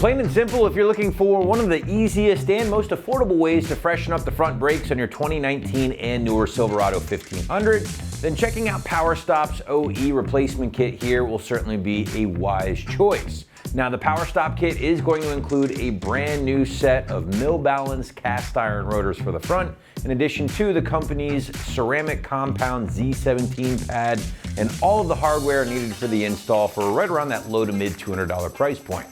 Plain and simple, if you're looking for one of the easiest and most affordable ways to freshen up the front brakes on your 2019 and newer Silverado 1500, then checking out PowerStop's OE replacement kit here will certainly be a wise choice. Now, the PowerStop kit is going to include a brand new set of mill-balance cast iron rotors for the front, in addition to the company's ceramic compound Z17 pad and all of the hardware needed for the install for right around that low to mid $200 price point.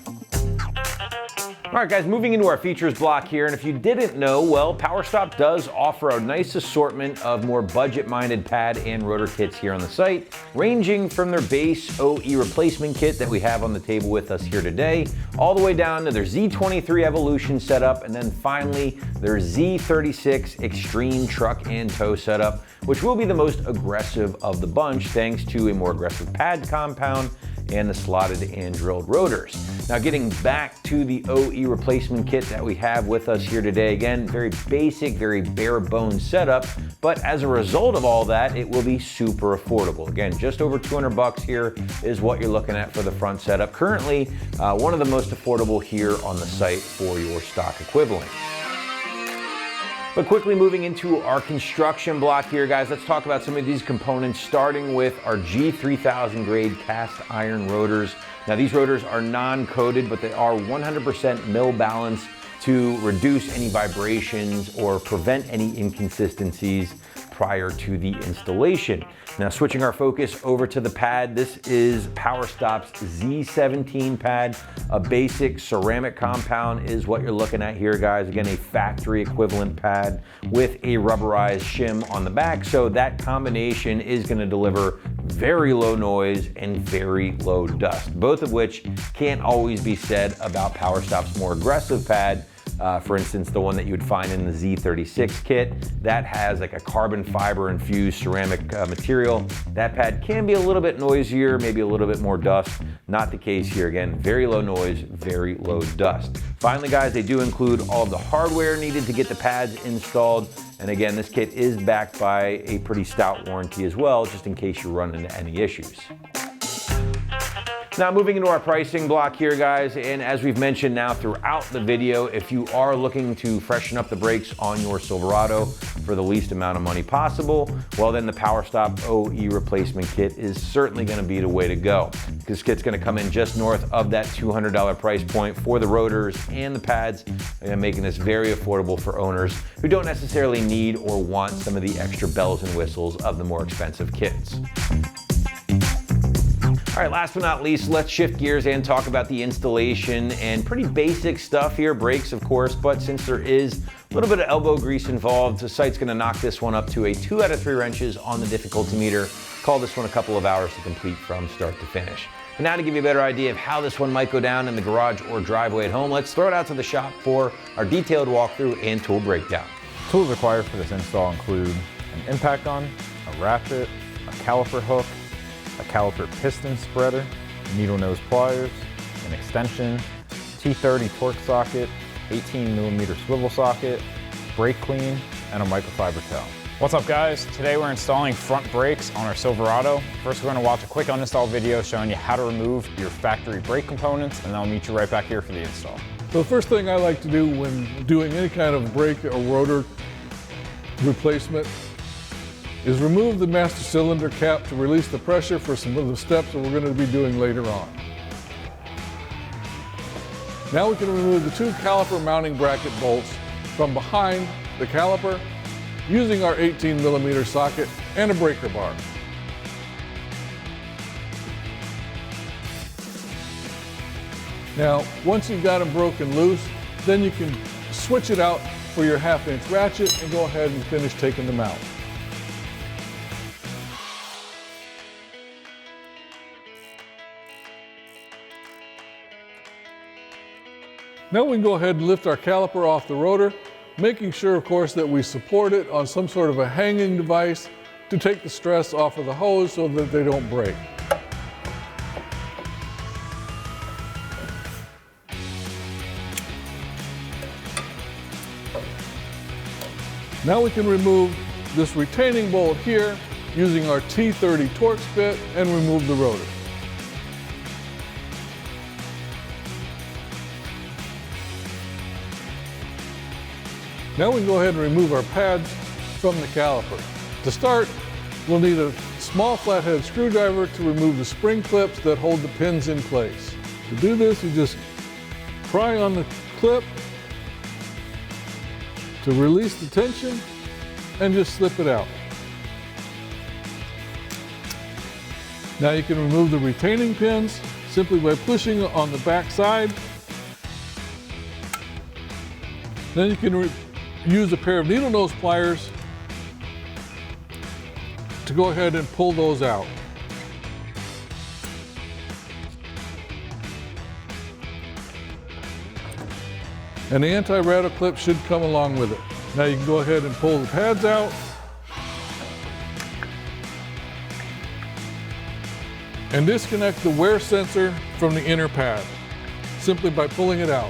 All right, guys, moving into our features block here, and if you didn't know, well, PowerStop does offer a nice assortment of more budget-minded pad and rotor kits here on the site, ranging from their base OE replacement kit that we have on the table with us here today, all the way down to their Z23 Evolution setup, and then finally their Z36 Extreme truck and tow setup, which will be the most aggressive of the bunch thanks to a more aggressive pad compound and the slotted and drilled rotors. Now, getting back to the OE replacement kit that we have with us here today, again, very basic, very bare bones setup, but as a result of all that, it will be super affordable. Again, just over 200 bucks here is what you're looking at for the front setup. Currently, one of the most affordable here on the site for your stock equivalent. But quickly moving into our construction block here, guys, let's talk about some of these components, starting with our G3000 grade cast iron rotors. Now, these rotors are non-coated, but they are 100% mill balance to reduce any vibrations or prevent any inconsistencies prior to the installation. Now, switching our focus over to the pad, this is PowerStop's Z17 pad. A basic ceramic compound is what you're looking at here, guys. Again, a factory equivalent pad with a rubberized shim on the back. So that combination is gonna deliver very low noise and very low dust, both of which can't always be said about PowerStop's more aggressive pad. For instance, the one that you would find in the Z36 kit, that has like a carbon fiber infused ceramic material. That pad can be a little bit noisier, maybe a little bit more dust. Not the case here. Again, very low noise, very low dust. Finally, guys, they do include all of the hardware needed to get the pads installed. And again, this kit is backed by a pretty stout warranty as well, just in case you run into any issues. Now, moving into our pricing block here, guys, and as we've mentioned now throughout the video, if you are looking to freshen up the brakes on your Silverado for the least amount of money possible, well, then the PowerStop OE replacement kit is certainly going to be the way to go. This kit's going to come in just north of that $200 price point for the rotors and the pads, and making this very affordable for owners who don't necessarily need or want some of the extra bells and whistles of the more expensive kits. All right, last but not least, let's shift gears and talk about the installation, and pretty basic stuff here, brakes of course, but since there is a little bit of elbow grease involved, the site's gonna knock this one up to a 2 out of 3 wrenches on the difficulty meter. Call this one a couple of hours to complete from start to finish. And now to give you a better idea of how this one might go down in the garage or driveway at home, let's throw it out to the shop for our detailed walkthrough and tool breakdown. Tools required for this install include an impact gun, a ratchet, a caliper hook, a caliper piston spreader, needle nose pliers, an extension, T30 torque socket, 18mm swivel socket, brake clean, and a microfiber towel. What's up, guys? Today we're installing front brakes on our Silverado. First, we're going to watch a quick uninstall video showing you how to remove your factory brake components, and then I'll meet you right back here for the install. So the first thing I like to do when doing any kind of brake or rotor replacement is remove the master cylinder cap to release the pressure for some of the steps that we're going to be doing later on. Now we can remove the 2 caliper mounting bracket bolts from behind the caliper using our 18mm socket and a breaker bar. Now, once you've got them broken loose, then you can switch it out for your 1/2-inch ratchet and go ahead and finish taking them out. Now we can go ahead and lift our caliper off the rotor, making sure, of course, that we support it on some sort of a hanging device to take the stress off of the hose so that they don't break. Now we can remove this retaining bolt here using our T30 Torx bit and remove the rotor. Now we can go ahead and remove our pads from the caliper. To start, we'll need a small flathead screwdriver to remove the spring clips that hold the pins in place. To do this, you just pry on the clip to release the tension and just slip it out. Now you can remove the retaining pins simply by pushing on the back side. Then you can use a pair of needle nose pliers to go ahead and pull those out. And the anti-rattle clip should come along with it. Now you can go ahead and pull the pads out. And disconnect the wear sensor from the inner pad, simply by pulling it out.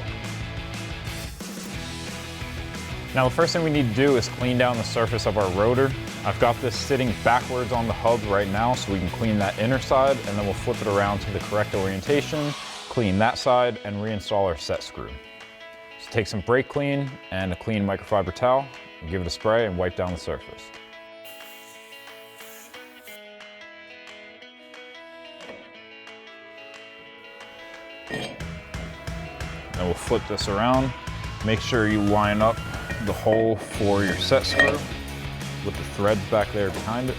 Now the first thing we need to do is clean down the surface of our rotor. I've got this sitting backwards on the hub right now so we can clean that inner side, and then we'll flip it around to the correct orientation, clean that side, and reinstall our set screw. So take some brake clean and a clean microfiber towel, and give it a spray and wipe down the surface. Then we'll flip this around. Make sure you line up the hole for your set screw with the threads back there behind it.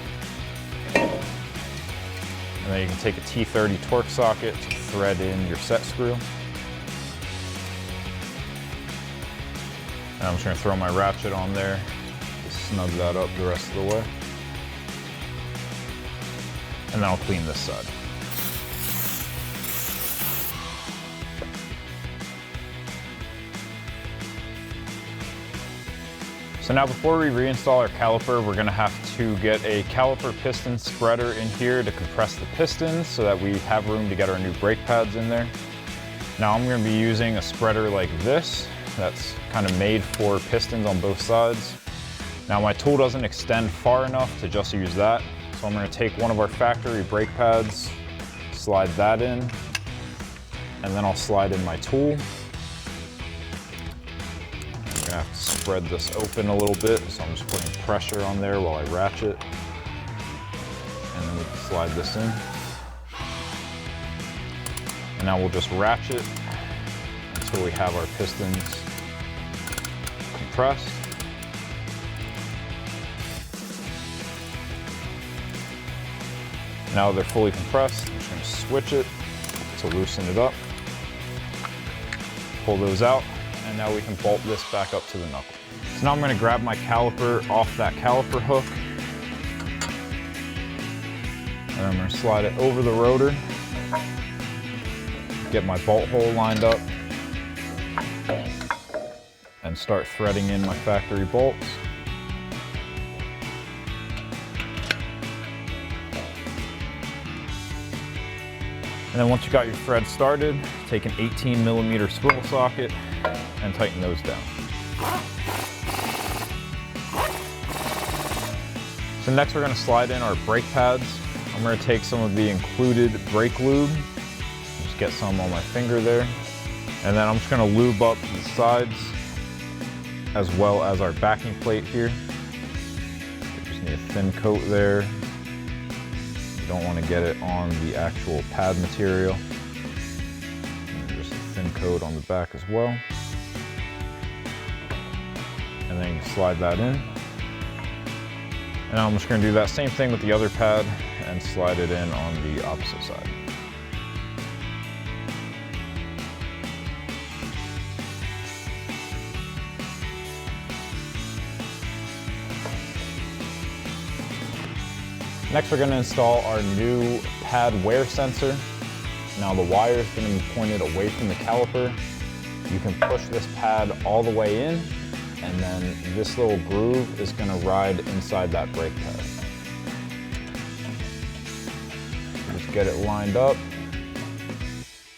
And then you can take a T30 torque socket to thread in your set screw. And I'm just going to throw my ratchet on there to snug that up the rest of the way. And then I'll clean this side. So now before we reinstall our caliper, we're gonna have to get a caliper piston spreader in here to compress the pistons so that we have room to get our new brake pads in there. Now I'm gonna be using a spreader like this that's kind of made for pistons on both sides. Now my tool doesn't extend far enough to just use that, so I'm gonna take one of our factory brake pads, slide that in, and then I'll slide in my tool. I have to spread this open a little bit, so I'm just putting pressure on there while I ratchet. And then we can slide this in. And now we'll just ratchet until we have our pistons compressed. Now they're fully compressed, I'm just going to switch it to loosen it up. Pull those out. And now we can bolt this back up to the knuckle. So now I'm going to grab my caliper off that caliper hook. And I'm going to slide it over the rotor. Get my bolt hole lined up. And start threading in my factory bolts. And then once you got your thread started, take an 18mm swivel socket and tighten those down. So next we're going to slide in our brake pads. I'm going to take some of the included brake lube, just get some on my finger there, and then I'm just going to lube up the sides as well as our backing plate here. Just need a thin coat there. You don't want to get it on the actual pad material. And just a thin coat on the back as well. And then you can slide that in. And now I'm just going to do that same thing with the other pad and slide it in on the opposite side. Next we're going to install our new pad wear sensor. Now the wire is going to be pointed away from the caliper. You can push this pad all the way in, and then this little groove is going to ride inside that brake pad. Just get it lined up,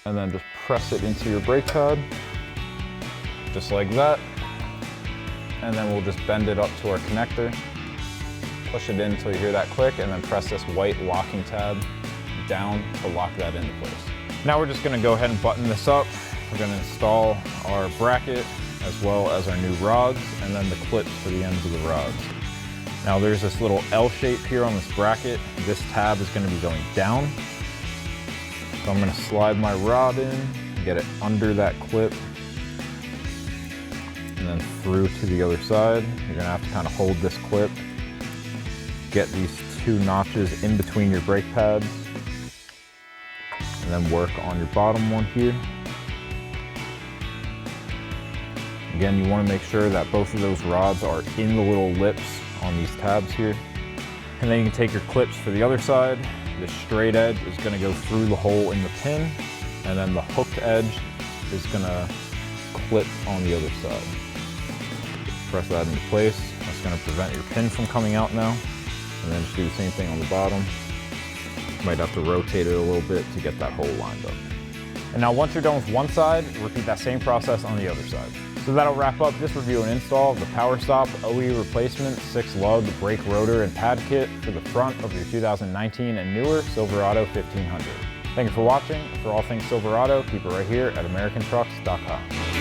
and then just press it into your brake pad, just like that. And then we'll just bend it up to our connector. Push it in until you hear that click, and then press this white locking tab down to lock that into place. Now we're just going to go ahead and button this up. We're going to install our bracket as well as our new rods, and then the clips for the ends of the rods. Now there's this little L shape here on this bracket. This tab is going to be going down. So I'm going to slide my rod in, get it under that clip, and then through to the other side. You're going to have to kind of hold this clip, get these 2 notches in between your brake pads, and then work on your bottom one here. Again, you want to make sure that both of those rods are in the little lips on these tabs here. And then you can take your clips for the other side. The straight edge is going to go through the hole in the pin, and then the hooked edge is going to clip on the other side. Press that into place. That's going to prevent your pin from coming out now. And then just do the same thing on the bottom. You might have to rotate it a little bit to get that hole lined up. And now once you're done with one side, repeat that same process on the other side. So that'll wrap up this review and install of the PowerStop OE replacement 6-lug brake rotor and pad kit for the front of your 2019 and newer Silverado 1500. Thank you for watching. For all things Silverado, keep it right here at AmericanTrucks.com.